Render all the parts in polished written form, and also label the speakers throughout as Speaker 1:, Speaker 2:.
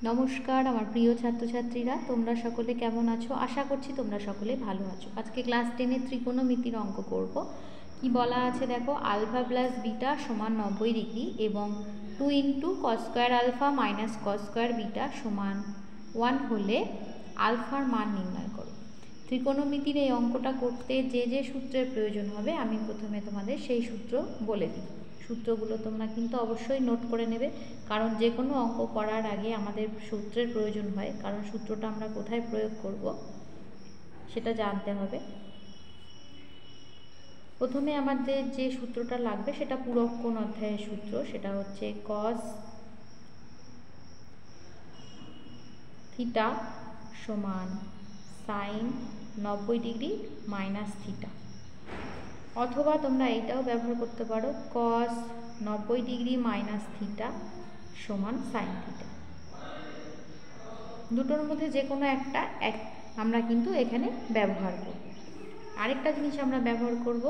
Speaker 1: নমস্কার আমার প্রিয় ছাত্রছাত্রীরা, তোমরা সকলে কেমন আছো? আশা করছি তোমরা সকলে ভালো আছো। আজকে ক্লাস 10-এর ত্রিকোণমিতির অঙ্ক করব। কি বলা আছে দেখো, আলফা প্লাস বিটা সমান 90 ডিগ্রি এবং 2 into cos square alpha minus cos square beta সমান 1 হলে আলফার মান নির্ণয় করো। ত্রিকোণমিতির এই অঙ্কটা করতে যে যে সূত্রের প্রয়োজন হবে আমি প্রথমে তোমাদের সেই সূত্র বলে দিই। সূত্রগুলো তোমরা কিন্তু অবশ্যই নোট করে নেবে, কারণ যে কোনো অঙ্ক করার আগে আমাদের সূত্রের প্রয়োজন হয়, কারণ সূত্রটা আমরা কোথায় প্রয়োগ করব সেটা জানতে হবে। প্রথমে আমাদের যে সূত্রটা লাগবে সেটা পূরক কোণ অধ্যায়ের সূত্র, সেটা হচ্ছে কস থিটা সমান সাইন 90 ডিগ্রি মাইনাস থিটা, অথবা তোমরা এইটাও ব্যবহার করতে পারো কস 90 ডিগ্রি মাইনাস থিটা সমান সাইন থিটা। দুটোর মধ্যে যে কোনো একটা আমরা কিন্তু এখানে ব্যবহার করব। আরেকটা জিনিস আমরা ব্যবহার করব,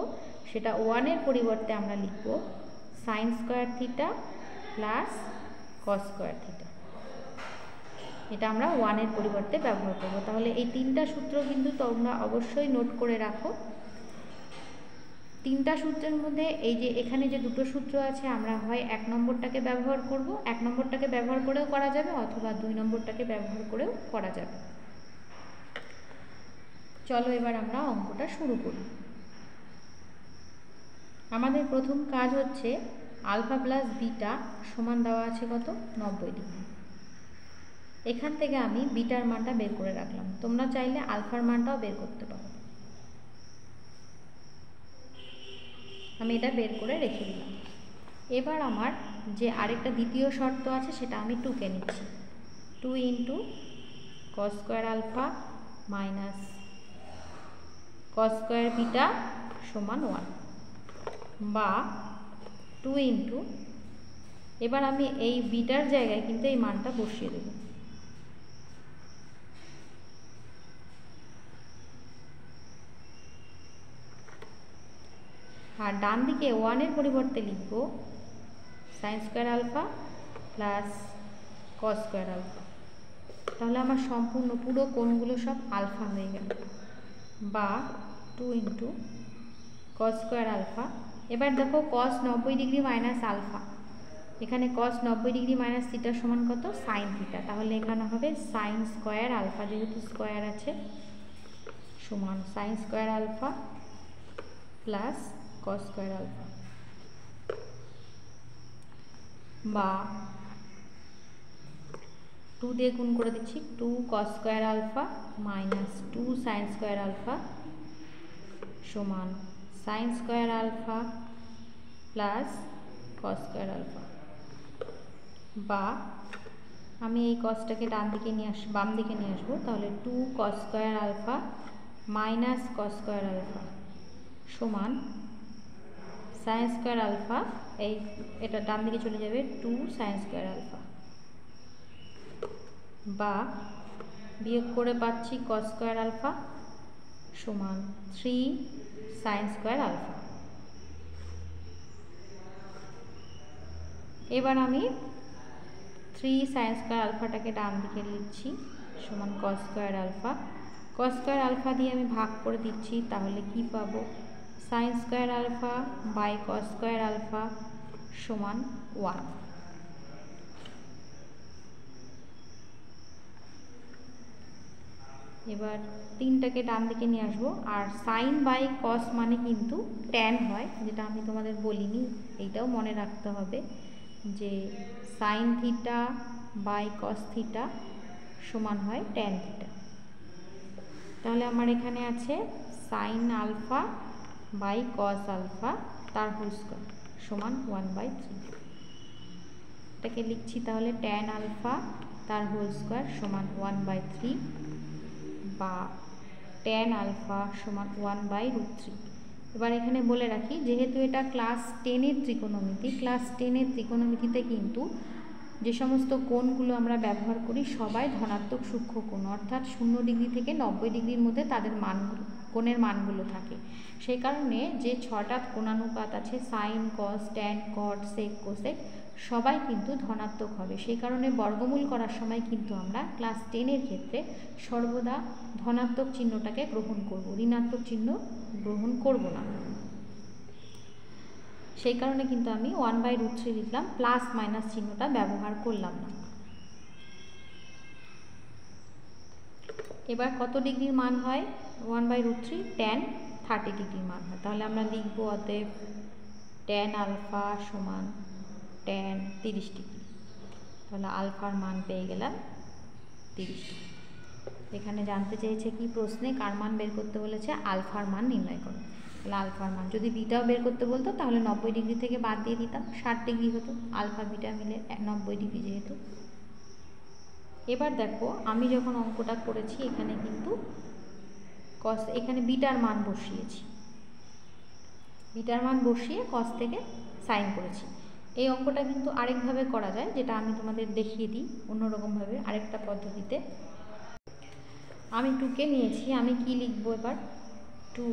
Speaker 1: সেটা 1-এর পরিবর্তে আমরা লিখব sine square theta plus cos square theta. এটা আমরা 1-এর পরিবর্তে ব্যবহার করব। তাহলে এই তিনটা সূত্র কিন্তু তোমরা অবশ্যই নোট করে রাখো। তিনটা সূত্রের মধ্যে এই যে এখানে যে দুটো সূত্র আছে, আমরা হয় 1 নম্বরটাকে ব্যবহার করব, 1 নম্বরটাকে ব্যবহার করেও করা যাবে, অথবা 2 নম্বরটাকে ব্যবহার করেও করা যাবে। চলো এবার আমরা অঙ্কটা শুরু করি। আমাদের প্রথম কাজ হচ্ছে আলফা প্লাস বিটা সমান দেওয়া আছে কত, 90 ডিগ্রি। এখান থেকে আমি বিটার মানটা বের করে রাখলাম, তোমরা চাইলে আলফার মানটাও বের করতে পারো। আমি এটা বের করে রেখে দিলাম। এবার আমার যে আরেকটা দ্বিতীয় শর্ত আছে সেটা আমি 2কে নিচ্ছি। 2 into cos square alpha minus cos square beta সমান 1, বা 2 ইন্টু, এবার আমি এই বিটার জায়গায় কিন্তু এই মানটা বসিয়ে দেব। আর ডান দিকে 1-এর পরিবর্তে লিখব sine square alpha plus cos square alpha. তাহলে আমার সম্পূর্ণ পুরো কোণগুলো সব আলফা হয়ে গেল, বা 2 ইন্টু কস স্কোয়ার আলফা। এবার দেখো কস 90 ডিগ্রি মাইনাস আলফা, এখানে কস 90 ডিগ্রি মাইনাস থিটা সমান কত, সাইন থিটা। তাহলে এখানে হবে সাইন স্কোয়ার আলফা, যেহেতু স্কোয়ার আছে, সমান sine square alpha plus cos square alpha, বা 2 দিয়ে গুণ করে দিচ্ছি, 2 cos square alpha minus 2 sine square alpha সমান sine square alpha plus cos square alpha, বা আমি এই কসটাকে বাম দিকে নিয়ে আসবো। তাহলে 2 cos square alpha minus cos square alpha সমান সাইন স্কোয়ার আলফা, এটা ডান দিকে চলে যাবে 2 সাইন স্কোয়ার আলফা, বা বিয়োগ করে পাচ্ছি কস স্কোয়ার আলফা সমান 3 সাইন স্কোয়ার আলফা। এবার আমি 3 সাইন স্কোয়ার আলফাটাকে ডান দিকে লিখছি সমান cos square alpha. Cos square alpha দিয়ে আমি ভাগ করে দিচ্ছি, তাহলে কি পাবো, sine square alpha by cos square alpha সমান 1। এবার 3টাকে ডান দিকে নিয়ে আসবো, আর সাইন বাই কস মানে কিন্তু ট্যান হয়, যেটা আমি তোমাদের বলিনি, এইটাও মনে রাখতে হবে যে sine theta by cos theta সমান হয় ট্যান থিটা। তাহলে আমার এখানে আছে sine alpha by cos alpha তার হোল স্কোয়ার সমান 1/3। এটাকে লিখছি তাহলে ট্যান আলফা তার হোল স্কোয়ার সমান 1/3, বা ট্যান আলফা সমান 1/√3। এবার এখানে বলে রাখি, যেহেতু এটা ক্লাস 10-এর ত্রিকোণমিতি, ক্লাস 10-এর ত্রিকোণমিতিতে কিন্তু যে সমস্ত কোণগুলো আমরা ব্যবহার করি সবাই ধনাত্মক সূক্ষ্ম কোণ, অর্থাৎ 0 ডিগ্রি থেকে 90 ডিগ্রির মধ্যে তাদের মানগুলো, কোণের মানগুলো থাকে। সেই কারণে যে 6টা কোণানুপাত আছে, সাইন, কস, ট্যান, কট, সেক, কোসেক, সবাই কিন্তু ধনাত্মক হবে। সেই কারণে বর্গমূল করার সময় কিন্তু আমরা ক্লাস 10-এর ক্ষেত্রে সর্বদা ধনাত্মক চিহ্নটাকে গ্রহণ করব, ঋণাত্মক চিহ্ন গ্রহণ করব না। সেই কারণে কিন্তু আমি 1/√3 লিখলাম, প্লাস মাইনাস চিহ্নটা ব্যবহার করলাম না। এবার কত ডিগ্রির মান হয় 1/√3? tan 30 ডিগ্রির মান হয়। তাহলে আমরা লিখব অতএব tan আলফা সমান tan 30 ডিগ্রি। তাহলে আলফার মান পেয়ে গেলাম 30 ডিগ্রি। এখানে জানতে চেয়েছে কি প্রশ্নে, কার মান বের করতে বলেছে? আলফার মান নির্ণয় করো। তাহলে আলফার মান, যদি বিটাও বের করতে বলতো তাহলে 90 ডিগ্রি থেকে বাদ দিয়ে দিতাম, 60 ডিগ্রি হতো, আলফা বিটা মিলে 90 ডিগ্রি যেহেতু। এবার দেখো আমি যখন অঙ্কটা করেছি এখানে কিন্তু কস, এখানে বিটার মান বসিয়েছি, বিটার মান বসিয়ে কস থেকে সাইন করেছি। এই অঙ্কটা কিন্তু আরেকভাবে করা যায়, যেটা আমি তোমাদের দেখিয়ে দিই অন্যরকমভাবে আরেকটা পদ্ধতিতে। আমি 2কে নিয়েছি, আমি কি লিখবো এবার? 2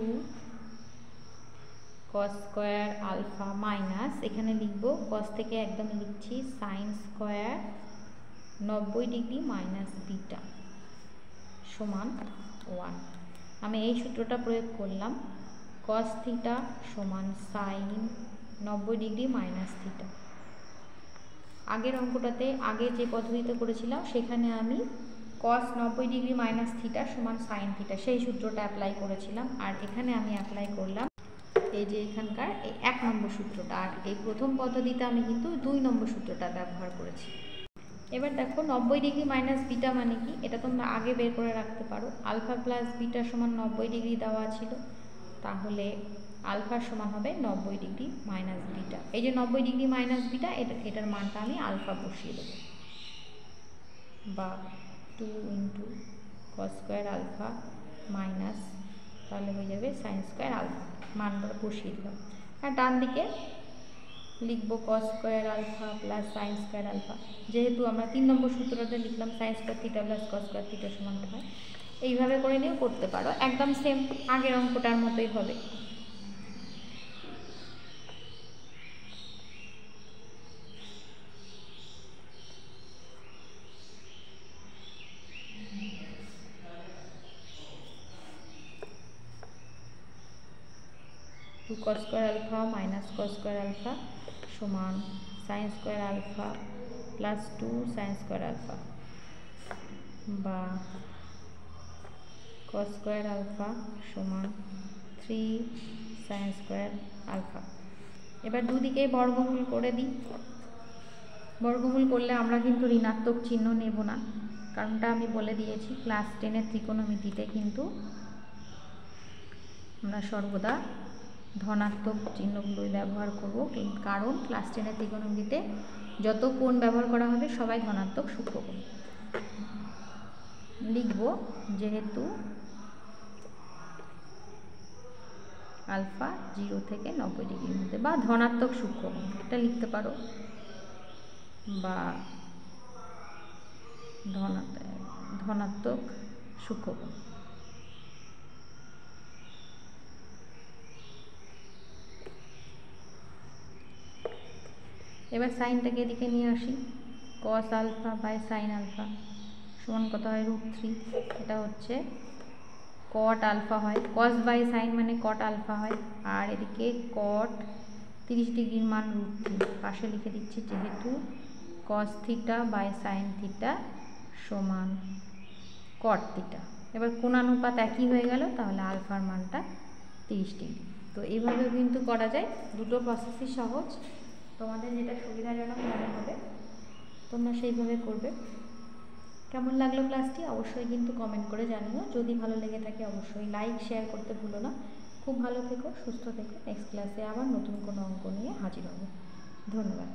Speaker 1: cos স্কোয়ার আলফা মাইনাস, এখানে লিখবো কস থেকে একদম লিখছি sine square 90 degree minus beta সমান 1। আমি এই সূত্রটা প্রয়োগ করলাম, cos থিটা সমান সাইন 90 ডিগ্রি মাইনাস থিটা। আগের অঙ্কটাতে, আগে যে পদ্ধতিতে করেছিলাম সেখানে আমি cos 90 ডিগ্রি মাইনাস থিটা সমান সাইন থিটা সেই সূত্রটা অ্যাপ্লাই করেছিলাম, আর এখানে আমি অ্যাপ্লাই করলাম এই যে এখানকার এই 1 নম্বর সূত্রটা। আর এই প্রথম পদ্ধতিতে আমি কিন্তু 2 নম্বর সূত্রটা ব্যবহার করেছি। এবার দেখো 90 ডিগ্রি মাইনাস বিটা মানে কি, এটা তোমরা আগে বের করে রাখতে পারো। আলফা প্লাস বিটা সমান 90 ডিগ্রি দেওয়া ছিল, তাহলে আলফার সমান হবে 90 ডিগ্রি মাইনাস বিটা। এই যে 90 ডিগ্রি মাইনাস বিটা, এটার মানটা আমি আলফা বসিয়ে দেবো, বা 2 into cos square alpha minus, তাহলে হয়ে যাবে সাইন স্কোয়ার আলফা, মানটা বসিয়ে দিলাম। আর ডান দিকে লিখবো cos square alpha plus sine square alpha, যেহেতু আমরা 3 নম্বর সূত্রটা লিখলাম sine square theta plus cos square theta সমান হয়। এইভাবে করে নিয়েও করতে পারো, একদম সেম আগের অঙ্কটার মতোই হবে। Two cos square alpha minus cos square alpha সমান sine square alpha plus 2 sine square alpha, বা কস স্কোয়ার আলফা সমান 3 সাইন স্কোয়ার আলফা। এবার দুদিকে বর্গমূল করে দিই। বর্গমূল করলে আমরা কিন্তু ঋণাত্মক চিহ্ন নেব না, কারণটা আমি বলে দিয়েছি, ক্লাস 10-এর ত্রিকোণমিতিতে কিন্তু আমরা সর্বদা ধনাত্মক চিহ্নগুলোই ব্যবহার করব, কারণ ক্লাস 10-এর ত্রিকোণমিতিতে যত কোণ ব্যবহার করা হবে সবাই ধনাত্মক সূক্ষ্মকোণ। লিখব যেহেতু আলফা 0 থেকে 90 ডিগ্রির মধ্যে, বা ধনাত্মক সূক্ষ্মকোণ এটা লিখতে পারো, বা ধনাত্মক সূক্ষ্মকোণ। এবার সাইনটাকে এদিকে নিয়ে আসি, cos alpha by sine alpha সমান কত হয়? √3। এটা হচ্ছে কট আলফা হয়, কস বাই সাইন মানে কট আলফা হয়, আর এদিকে কট 30 ডিগ্রির মান √3 পাশে লিখে দিচ্ছি, যেহেতু cos theta by sine theta সমান কট থিটা। এবার কোণানুপাত একই হয়ে গেল, তাহলে আলফার মানটা 30 ডিগ্রি। তো এইভাবেও কিন্তু করা যায়, দুটো প্রসেসই সহজ, তোমাদের যেটা সুবিধাজনক মনে হবে তোমরা সেইভাবে করবে। কেমন লাগলো ক্লাসটি অবশ্যই কিন্তু কমেন্ট করে জানিও, যদি ভালো লেগে থাকে অবশ্যই লাইক শেয়ার করতে ভুলো না। খুব ভালো থেকো, সুস্থ থেকো। নেক্সট ক্লাসে আবার নতুন কোনো অঙ্ক নিয়ে হাজির হব। ধন্যবাদ।